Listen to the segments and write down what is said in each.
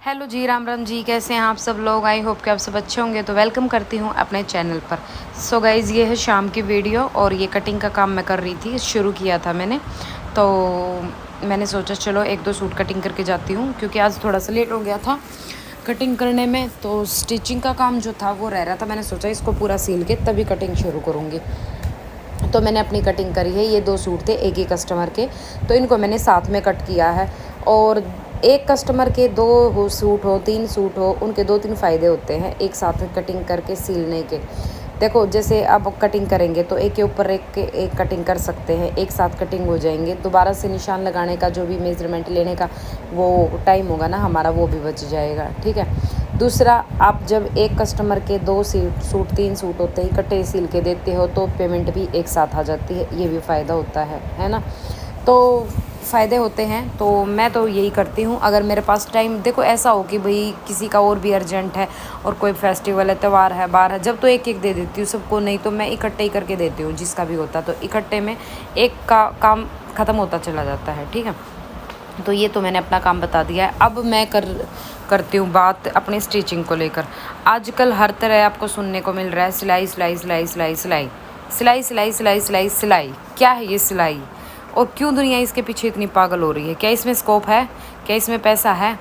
Hello जी, राम राम जी। कैसे हैं आप सब लोग? आई होप कि आप सब अच्छे होंगे। तो वेलकम करती हूँ अपने चैनल पर। सो गाइज़, ये है शाम की वीडियो और ये कटिंग का काम मैं कर रही थी, शुरू किया था मैंने। तो मैंने सोचा चलो एक दो सूट कटिंग करके जाती हूँ, क्योंकि आज थोड़ा सा लेट हो गया था कटिंग करने में। तो स्टिचिंग का काम जो था वो रह रहा था। मैंने सोचा इसको पूरा सील के तभी कटिंग शुरू करूँगी। तो मैंने अपनी कटिंग करी है। ये 2 सूट थे एक ही कस्टमर के, तो इनको मैंने साथ में कट किया है। और एक कस्टमर के 2 सूट हो 3 सूट हो, उनके 2-3 फ़ायदे होते हैं एक साथ कटिंग करके सीलने के। देखो, जैसे अब कटिंग करेंगे तो एक के ऊपर एक कटिंग कर सकते हैं, एक साथ कटिंग हो जाएंगे। दोबारा से निशान लगाने का जो भी मेज़रमेंट लेने का वो टाइम होगा ना हमारा, वो भी बच जाएगा। ठीक है। दूसरा, आप जब एक कस्टमर के 2 सूट 3 सूट होते ही इकट्ठे सिल के देते हो तो पेमेंट भी एक साथ आ जाती है। ये भी फ़ायदा होता है ना। तो फ़ायदे होते हैं, तो मैं तो यही करती हूँ। अगर मेरे पास टाइम, देखो ऐसा हो कि भाई किसी का और भी अर्जेंट है और कोई फेस्टिवल है, त्यौहार है, बाहर है, जब तो एक एक दे देती हूँ सबको। नहीं तो मैं इकट्ठे ही करके देती हूँ, जिसका भी होता तो इकट्ठे में एक का काम ख़त्म होता चला जाता है। ठीक है। तो ये तो मैंने अपना काम बता दिया है। अब मैं करती हूँ बात अपनी स्टिचिंग को लेकर। आजकल हर तरह आपको सुनने को मिल रहा है सिलाई सिलाई सिलाई सिलाई सिलाई सिलाई सिलाई सिलाई सिलाई सिलाई। क्या है ये सिलाई, और क्यों दुनिया इसके पीछे इतनी पागल हो रही है? क्या इसमें स्कोप है? क्या इसमें पैसा है?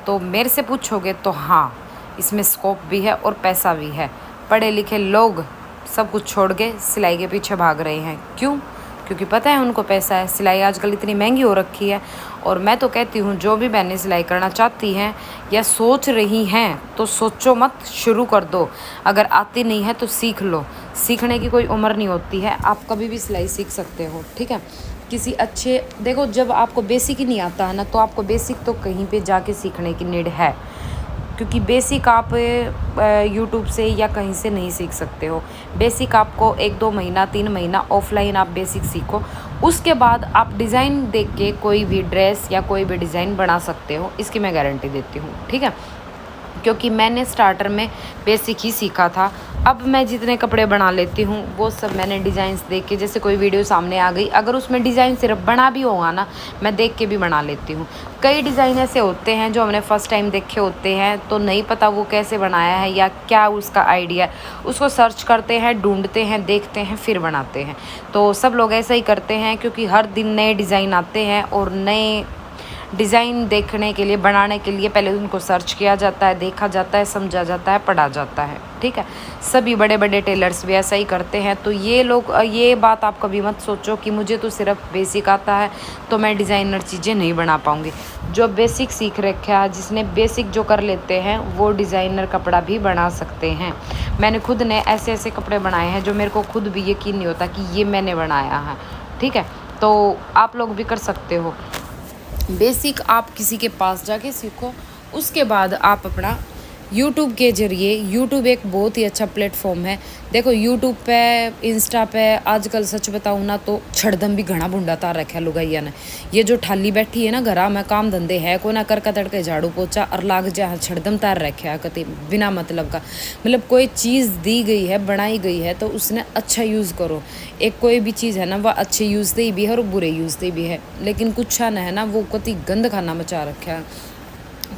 तो मेरे से पूछोगे तो हाँ, इसमें स्कोप भी है और पैसा भी है। पढ़े लिखे लोग सब कुछ छोड़ के सिलाई के पीछे भाग रहे हैं। क्यों? क्योंकि पता है उनको पैसा है। सिलाई आजकल इतनी महंगी हो रखी है। और मैं तो कहती हूँ, जो भी बहनें सिलाई करना चाहती हैं या सोच रही हैं तो सोचो मत, शुरू कर दो। अगर आती नहीं है तो सीख लो। सीखने की कोई उम्र नहीं होती है, आप कभी भी सिलाई सीख सकते हो। ठीक है। किसी अच्छे, देखो जब आपको बेसिक ही नहीं आता है ना, तो आपको बेसिक तो कहीं पे जाके सीखने की नीड है, क्योंकि बेसिक आप यूट्यूब से या कहीं से नहीं सीख सकते हो। बेसिक आपको 1-2 महीना 3 महीना ऑफलाइन आप बेसिक सीखो। उसके बाद आप डिज़ाइन देख के कोई भी ड्रेस या कोई भी डिज़ाइन बना सकते हो, इसकी मैं गारंटी देती हूँ। ठीक है। क्योंकि मैंने स्टार्टर में बेसिक ही सीखा था। अब मैं जितने कपड़े बना लेती हूँ वो सब मैंने डिज़ाइंस देख के, जैसे कोई वीडियो सामने आ गई, अगर उसमें डिज़ाइन सिर्फ बना भी होगा ना, मैं देख के भी बना लेती हूँ। कई डिज़ाइन ऐसे होते हैं जो हमने फ़र्स्ट टाइम देखे होते हैं, तो नहीं पता वो कैसे बनाया है या क्या उसका आइडिया है। उसको सर्च करते हैं, ढूंढते हैं, देखते हैं, फिर बनाते हैं। तो सब लोग ऐसा ही करते हैं, क्योंकि हर दिन नए डिज़ाइन आते हैं और नए डिज़ाइन देखने के लिए, बनाने के लिए पहले उनको सर्च किया जाता है, देखा जाता है, समझा जाता है, पढ़ा जाता है। ठीक है। सभी बड़े बड़े टेलर्स भी ऐसा ही करते हैं। तो ये लोग, ये बात आप कभी मत सोचो कि मुझे तो सिर्फ बेसिक आता है तो मैं डिज़ाइनर चीज़ें नहीं बना पाऊँगी। जो बेसिक सीख रखा है, जिसने बेसिक जो कर लेते हैं, वो डिज़ाइनर कपड़ा भी बना सकते हैं। मैंने खुद ने ऐसे ऐसे कपड़े बनाए हैं जो मेरे को खुद भी यकीन नहीं होता कि ये मैंने बनाया है। ठीक है। तो आप लोग भी कर सकते हो। बेसिक आप किसी के पास जाके सीखो, उसके बाद आप अपना यूट्यूब के ज़रिए, यूट्यूब एक बहुत ही अच्छा प्लेटफॉर्म है। देखो यूट्यूब पे, इंस्टा पे आजकल सच बताऊँ ना तो छड़दम भी घना बुंडा तार रखा है लुगाइया ने। ये जो ठाली बैठी है ना घरा में, काम धंधे है को ना कर तड़के झाड़ू पोछा और लाग जा छड़दम तार रखा है कति बिना मतलब का। मतलब कोई चीज़ दी गई है, बनाई गई है, तो उसने अच्छा यूज़ करो। एक कोई भी चीज़ है ना, वह अच्छे यूज़ से भी है और बुरे यूज़ से भी है, लेकिन कुछ है ना वो कति गंद खाना मचा रखा है।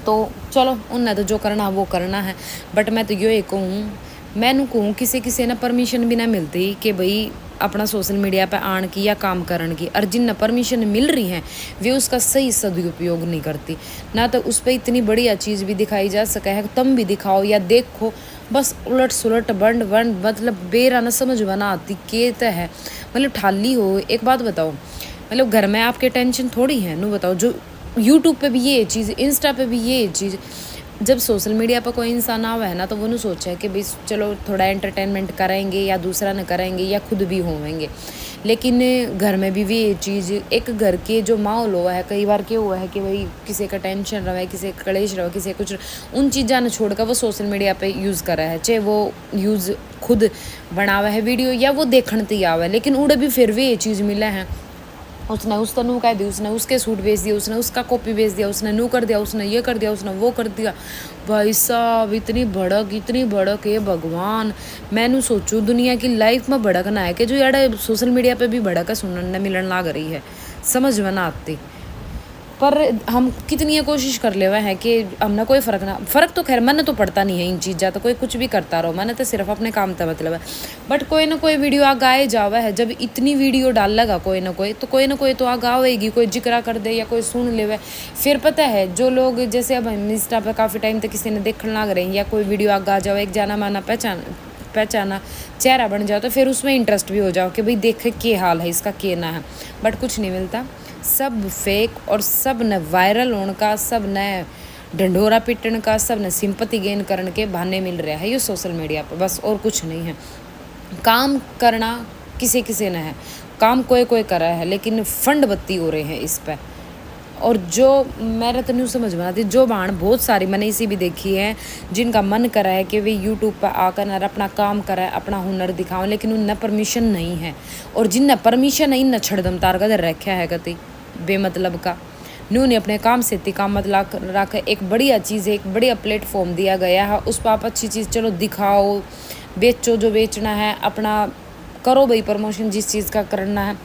तो चलो उन्हें तो जो करना वो करना है। बट मैं तो ये कहूँ, मैनू कहूँ किसी किसी ने परमिशन भी ना मिलती कि भाई अपना सोशल मीडिया पे आन की या काम करन की, और जिन परमिशन मिल रही हैं वे उसका सही सदुपयोग नहीं करती ना। तो उस पर इतनी बढ़िया चीज़ भी दिखाई जा सके है, तुम भी दिखाओ या देखो, बस उलट सुलट बंड बंड, मतलब बेरा न समझ बना आती के है। मतलब ठाली हो। एक बात बताओ, मतलब घर में आपके टेंशन थोड़ी है नू, बताओ। जो यूट्यूब पे भी ये चीज़, इंस्टा पे भी ये चीज़, जब सोशल मीडिया पर कोई इंसान आवा है ना, तो वो नहीं सोचा है कि भाई चलो थोड़ा एंटरटेनमेंट करेंगे या दूसरा न करेंगे या खुद भी होवेंगे। लेकिन घर में भी ये चीज़, एक घर के जो माहौल हुआ है, कई बार क्या हुआ है कि भाई किसी का टेंशन रहा है, किसी का कलेश रहा है, किसी कुछ, उन चीज़ा ने छोड़कर वो सोशल मीडिया पे यूज़ करा है। चाहे वो यूज़ खुद बनावा है वीडियो या वो देखते आवा है, लेकिन उड़े भी फिर भी ये चीज़ मिला है। उसने उस तनु कह दी, उसने उसके सूट बेच दिया, उसने उसका कॉपी बेच दिया, उसने नू कर दिया, उसने ये कर दिया, उसने वो कर दिया। भाई साहब इतनी भड़क है भगवान। मैंने सोचूं दुनिया की लाइफ में भड़कना है कि जो यार सोशल मीडिया पे भी भड़क सुनने मिलन लग रही है, समझ में ना आती। पर हम कितनी कोशिश कर ले हुए हैं कि हमने कोई फ़र्क तो खैर मैंने तो पड़ता नहीं है इन चीज़ा, तो कोई कुछ भी करता रहो, मैंने तो सिर्फ अपने काम का मतलब है। बट कोई ना कोई वीडियो आगे आए जावा है, जब इतनी वीडियो डाल लगा कोई ना कोई तो आगे आएगी, कोई जिक्र कर दे या कोई सुन ले। फिर पता है जो लोग जैसे अब हम इंस्टा पर काफ़ी टाइम तक किसी ने देखने लग रहे हैं या कोई वीडियो आगे आ जाओ, एक जाना माना पहचाना चेहरा बन जाओ, तो फिर उसमें इंटरेस्ट भी हो जाओ कि भाई देखे क्या हाल है इसका, क्या ना है। बट कुछ नहीं मिलता, सब फेक, और सब न वायरल होने का, सब न ढंढोरा पिटने का, सब न सिंपति गेन करने के बहाने मिल रहा है ये सोशल मीडिया पर, बस और कुछ नहीं है। काम करना किसी किसी ने है, काम कोई कोई कर रहा है, लेकिन फंड बत्ती हो रहे हैं इस पर। और जो मेरा तो नहीं समझ में आती, जो बाण बहुत सारी मैंने इसी भी देखी है जिनका मन करा है कि वे यूट्यूब पर आकर और अपना काम करा है, अपना हुनर दिखाओ, लेकिन उनने परमिशन नहीं है। और जिनने परमिशन नहीं न छड़दम तार का रखा है कति बेमतलब का, उन्होंने अपने काम से इतनी काम मतलब रख, एक बढ़िया चीज़ है, एक बढ़िया प्लेटफॉर्म दिया गया है, उस पर आप अच्छी चीज़ चलो दिखाओ, बेचो जो बेचना है, अपना करो भाई प्रमोशन जिस चीज़ का करना है,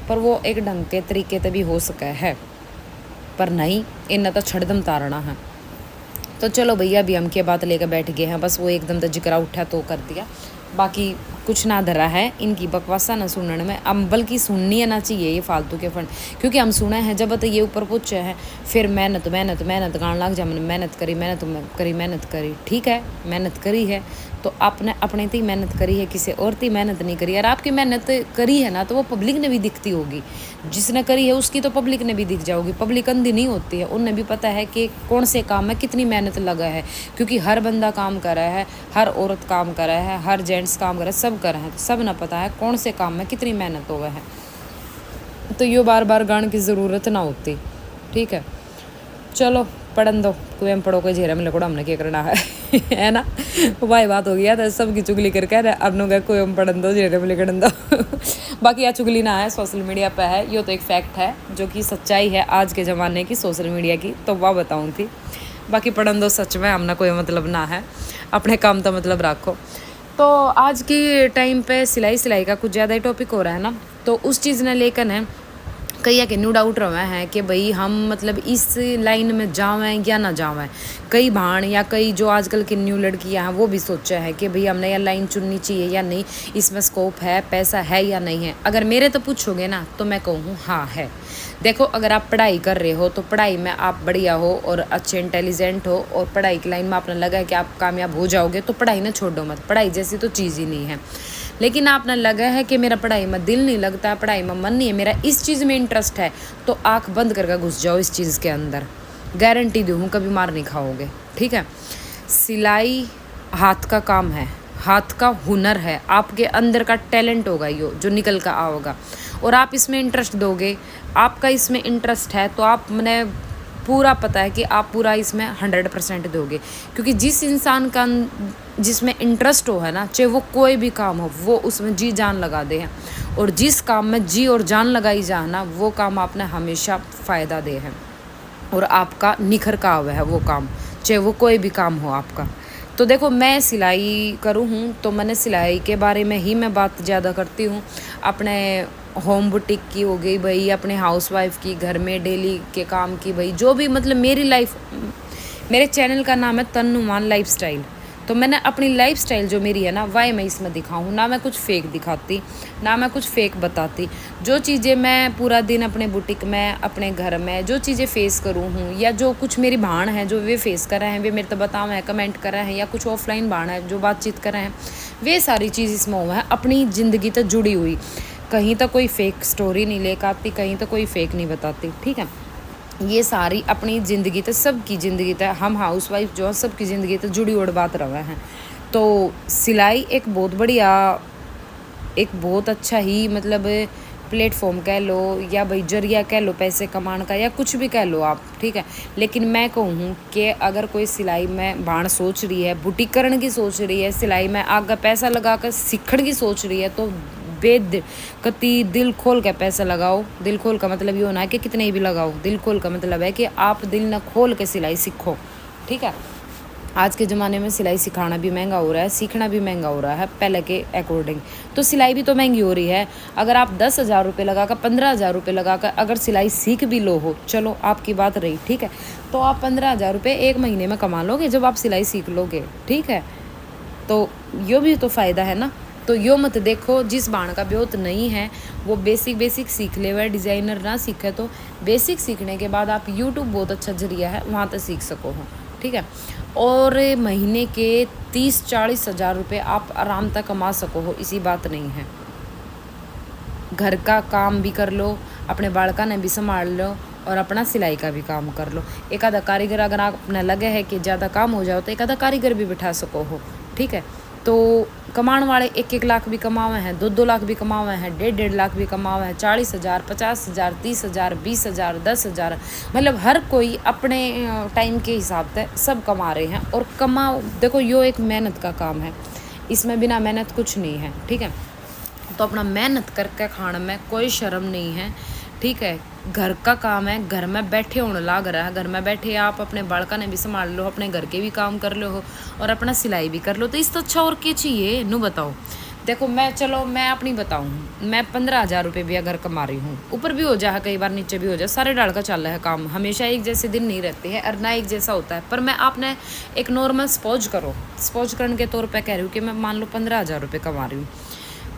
पर वो एक ढंग के तरीके से भी हो सका है। पर नहीं, इन्हें तो छड़दम तारना है। तो चलो भैया अभी हम क्या बात लेकर बैठ गए हैं, बस वो एकदम तो जिक्रा उठा तो कर दिया, बाकी कुछ ना धरा है इनकी बकवासा ना सुनने में। हम बल्कि सुननी है ना चाहिए ये फालतू के फंड, क्योंकि हम सुने हैं जब तो ये ऊपर पूछे हैं, फिर मेहनत मेहनत मेहनत गान लग जा, मैंने मेहनत करी, ठीक है मेहनत करी है तो आपने अपने ही मेहनत करी है, किसी और की मेहनत नहीं करी। और आपकी मेहनत करी है ना तो वो पब्लिक ने भी दिखती होगी, जिसने करी है उसकी तो पब्लिक ने भी दिख जाओगी। पब्लिक अंधी नहीं होती है, उन्हें भी पता है कि कौन से काम में कितनी मेहनत लगा है, क्योंकि हर बंदा काम कर रहा है, हर औरत काम कर रहा है, हर जेंट्स काम कर रहा है, सब कर रहे हैं, तो सब ना पता है कौन से काम में कितनी मेहनत हुआ है। तो ये बार बार गाने की ज़रूरत ना होती, ठीक है। चलो पढ़न दो, कोई हम पढ़ो कोई झेरा में लकड़ो, हमने क्या करना है ना, भाई बात हो गया था सबकी चुगली करके अब गए कोई हम पढ़न दो झेरे में लिखन दो। बाकी यह चुगली ना है, सोशल मीडिया पे है, ये तो एक फैक्ट है जो कि सच्चाई है आज के ज़माने की सोशल मीडिया की, तो वह बताऊँ थी। बाकी पढ़न दो, सच में हमने कोई मतलब ना है, अपने काम तो मतलब रखो। तो आज की टाइम पे सिलाई का कुछ ज़्यादा ही टॉपिक हो रहा है ना, तो उस चीज़ ने लेकर है कई के न्यू डाउट रहे हैं कि भाई हम मतलब इस लाइन में जावें या ना जावें। कई भाण या कई जो आजकल की न्यू लड़कियां हैं वो भी सोचा है कि भाई हमने यह लाइन चुननी चाहिए या नहीं, इसमें स्कोप है, पैसा है या नहीं है। अगर मेरे तो पूछोगे ना तो मैं कहूँ हाँ है। देखो अगर आप पढ़ाई कर रहे हो तो पढ़ाई में आप बढ़िया हो और अच्छे इंटेलिजेंट हो और पढ़ाई की लाइन में आपने लगा है कि आप कामयाब हो जाओगे, तो पढ़ाई ना छोड़ो मत, पढ़ाई जैसी तो चीज़ ही नहीं है। लेकिन आपने लगा है कि मेरा पढ़ाई में दिल नहीं लगता, पढ़ाई में मन नहीं है, मेरा इस चीज़ में इंटरेस्ट है, तो आँख बंद करके घुस जाओ इस चीज़ के अंदर, गारंटी दूँ कभी मार नहीं खाओगे, ठीक है। सिलाई हाथ का काम है, हाथ का हुनर है, आपके अंदर का टैलेंट होगा यो जो निकल कर आओगा, और आप इसमें इंटरेस्ट दोगे, आपका इसमें इंटरेस्ट है तो आप मैंने पूरा पता है कि आप पूरा इसमें 100% दोगे। क्योंकि जिस इंसान का जिसमें इंटरेस्ट हो है ना, चाहे वो कोई भी काम हो, वो उसमें जी जान लगा दे हैं, और जिस काम में जी और जान लगाई जा ना, वो काम आपने हमेशा फ़ायदा दे है और आपका निखर का हुआ है वो काम, चाहे वो कोई भी काम हो आपका। तो देखो मैं सिलाई करूँ हूँ तो मैंने सिलाई के बारे में ही मैं बात ज़्यादा करती हूँ, अपने होम बुटीक की हो गई भाई, अपने हाउसवाइफ की, घर में डेली के काम की भाई, जो भी मतलब मेरी लाइफ, मेरे चैनल का नाम है तन्नुमान लाइफस्टाइल, तो मैंने अपनी लाइफस्टाइल जो मेरी है ना वह मैं इसमें दिखाऊँ, ना मैं कुछ फेक दिखाती, ना मैं कुछ फेक बताती। जो चीज़ें मैं पूरा दिन अपने बुटीक में, अपने घर में जो चीज़ें फेस करूँ हूँ, या जो कुछ मेरी भाण है जो वे फेस कर रहे हैं, वे मेरे तो बताओ हैं, कमेंट कर रहे हैं, या कुछ ऑफलाइन भाण है जो बातचीत कर रहे हैं, वे सारी चीज़ इसमें हुआ है अपनी ज़िंदगी तक जुड़ी हुई। कहीं तो कोई फेक स्टोरी नहीं लेकर आती, कहीं तो कोई फेक नहीं बताती, ठीक है। ये सारी अपनी ज़िंदगी तक, सबकी ज़िंदगी तक, हम हाउसवाइफ जो है सबकी ज़िंदगी तक जुड़ी और बात रहा है। तो सिलाई एक बहुत बढ़िया, एक बहुत अच्छा ही मतलब प्लेटफॉर्म कह लो या भाई जरिया कह लो पैसे कमाने का, या कुछ भी कह लो आप, ठीक है। लेकिन मैं कहूँ कि अगर कोई सिलाई में बाण सोच रही है, बुटीक करने की सोच रही है, सिलाई में आगे पैसा लगा कर सीखने की सोच रही है, तो बेद कति दिल खोल के पैसा लगाओ। दिल खोल का मतलब ये होना है कि कितने भी लगाओ, दिल खोल का मतलब है कि आप दिल न खोल के सिलाई सीखो, ठीक है। आज के ज़माने में सिलाई सिखाना भी महंगा हो रहा है, सीखना भी महंगा हो रहा है पहले के अकॉर्डिंग। तो सिलाई भी तो महंगी हो रही है। अगर आप 10,000 रुपये लगाकर 15,000 रुपये लगाकर अगर सिलाई सीख भी लो हो, चलो आपकी बात रही, ठीक है, तो आप 15,000 रुपये 1 महीने में कमा लोगे जब आप सिलाई सीख लोगे, ठीक है। तो यो भी तो फ़ायदा है ना। तो यो मत देखो जिस बाण का ब्योत नहीं है वो बेसिक सीख ले, वह डिज़ाइनर ना सीखे तो बेसिक सीखने के बाद आप यूट्यूब बहुत अच्छा जरिया है, वहाँ तक सीख सको हो, ठीक है। और महीने के 30-40 हज़ार रुपये आप आराम तक कमा सको हो, इसी बात नहीं है। घर का काम भी कर लो, अपने बालका ने भी संभाल लो और अपना सिलाई का भी काम कर लो। एक आधा कारीगर अगर आप अपने लगे है कि ज़्यादा काम हो जाओ तो एक आधा कारीगर भी बिठा सको हो, ठीक है। तो कमाण वाले 1-1 लाख भी कमावे हैं, 2-2 लाख भी कमावे हैं, 1.5-1.5 लाख भी कमावे हैं, 40,000, 50,000, 30,000, 20,000, 10,000, मतलब हर कोई अपने टाइम के हिसाब से सब कमा रहे हैं। और देखो यो एक मेहनत का काम है, इसमें बिना मेहनत कुछ नहीं है, ठीक है। तो अपना मेहनत करके खाने में कोई शर्म नहीं है, ठीक है। घर का काम है, घर में बैठे होने लाग रहा है, घर में बैठे आप अपने बालका ने भी संभाल लो, अपने घर के भी काम कर लो हो और अपना सिलाई भी कर लो, तो इससे अच्छा और क्या चाहिए नू बताओ। देखो मैं अपनी बताऊँ, मैं 15,000 रुपये भी अगर कमा रही हूँ, ऊपर भी हो जाए कई बार नीचे भी हो जाए, सारे डाल का चल रहा है काम, हमेशा एक जैसे दिन नहीं रहते हैं और ना एक जैसा होता है। पर मैं आपने एक नॉर्मल सपोज करने के तौर पर कह रही हूँ कि मैं मान लो 15,000 रुपये कमा रही हूँ।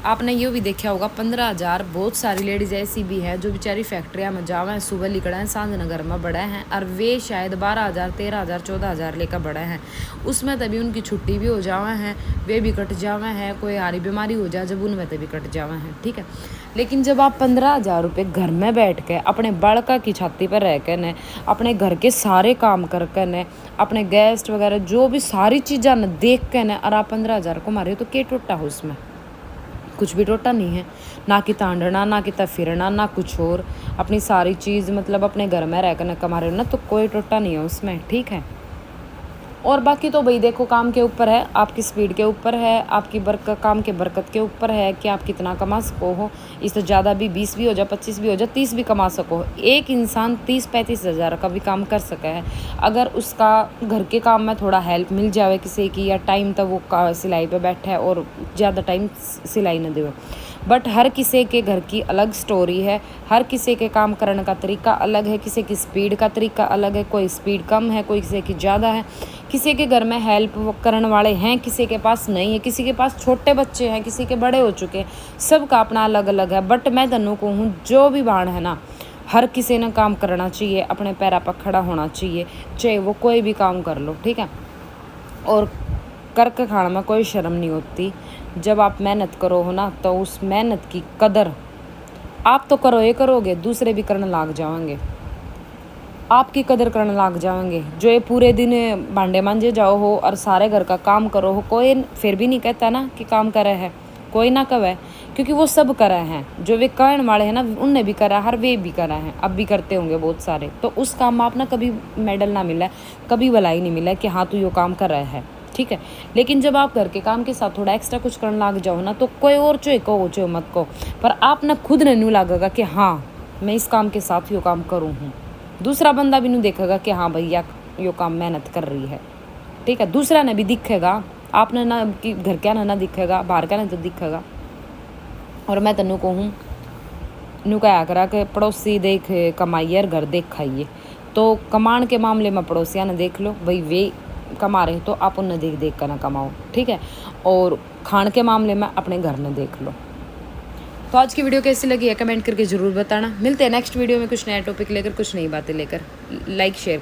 आपने ये भी देखा होगा 15,000 बहुत सारी लेडीज़ ऐसी भी है जो बेचारी फैक्ट्रिया में जावे हैं, सुबह लिकड़ा हैं, सांझ नगर में बड़े हैं और वे शायद 12,000, 13,000, 14,000 लेकर बड़े हैं। उसमें तभी उनकी छुट्टी भी हो जावे हैं, वे भी कट जावे हैं, कोई हारी बीमारी हो जाए जब उनमें तभी कट जावे हैं, ठीक है। लेकिन जब आप 15,000 रुपये घर में बैठ के अपने बालका की छाती पर रह कर न अपने घर के सारे काम कर कर न अपने गेस्ट वगैरह जो भी सारी चीज़ें न देख के न और आप 15,000 को मारे हो, तो क्या टूटा हो उसमें? कुछ भी टोटा नहीं है, ना कि तांडना, ना कि फिरना, ना कुछ और। अपनी सारी चीज़ मतलब अपने घर में रहकर कमा रहे हो ना, तो कोई टोटा नहीं है उसमें, ठीक है। और बाकी तो भाई देखो काम के ऊपर है, आपकी स्पीड के ऊपर है, आपकी काम के बरकत के ऊपर है कि आप कितना कमा सको हो। इससे ज़्यादा भी 20 भी हो जाए, 25 भी हो जाए, 30 भी कमा सको। एक इंसान 30-35 हज़ार का भी काम कर सका है अगर उसका घर के काम में थोड़ा हेल्प मिल जाए किसी की, या टाइम तक वो सिलाई पे बैठे है और ज़्यादा टाइम सिलाई न दे। बट हर किसी के घर की अलग स्टोरी है, हर किसी के काम करने का तरीका अलग है, किसी की स्पीड का तरीका अलग है, कोई स्पीड कम है, कोई किसी की ज़्यादा है, किसी के घर में हेल्प करने वाले हैं, किसी के पास नहीं है, किसी के पास छोटे बच्चे हैं, किसी के बड़े हो चुके हैं, सबका अपना अलग अलग है। बट मैं तनु को हूँ जो भी बाण है ना, हर किसी ने काम करना चाहिए, अपने पैरों पर खड़ा होना चाहिए, चाहे वो कोई भी काम कर लो, ठीक है। और करके खाने में कोई शर्म नहीं होती। जब आप मेहनत करो हो ना, तो उस मेहनत की कदर आप तो करोगे, दूसरे भी करने लग जाएंगे, आपकी कदर करने लग जाएंगे। जो ये पूरे दिन भांडे मांजे जाओ हो और सारे घर का काम करो हो, कोई फिर भी नहीं कहता ना कि काम करे है, कोई ना कहे, क्योंकि वो सब करे हैं। जो वे कहने वाले हैं ना, उनने भी करा, हर वे भी करा है, अब भी करते होंगे बहुत सारे। तो उस काम में आप ना कभी मेडल ना मिला, कभी भलाई नहीं मिला कि हाँ तू यो काम कर रहा है, ठीक है। लेकिन जब आप घर के काम के साथ थोड़ा एक्स्ट्रा कुछ करने लग जाओ ना, तो कोई और चो मत को, पर आप ना खुद ने नहीं लगेगा कि हाँ मैं इस काम के साथ यो काम करूँ हूँ। दूसरा बंदा भी नहीं देखेगा कि हाँ भैया यो काम मेहनत कर रही है, ठीक है। दूसरा ने भी दिखेगा, आपने ना कि घर क्या ना दिखेगा, बाहर का ना तो दिखेगा। और मैं तनु को हूँ नू क्या करा कि पड़ोसी देख कमाइए और घर देख खाइए। तो कमाण के मामले में पड़ोसिया ने देख लो, भाई वे कमा रहे तो आप उन्हें देख देख कर ना कमाओ, ठीक है। और खान के मामले में अपने घर में देख लो। तो आज की वीडियो कैसी लगी है कमेंट करके ज़रूर बताना। मिलते हैं नेक्स्ट वीडियो में कुछ नया टॉपिक लेकर, कुछ नई बातें लेकर। Like share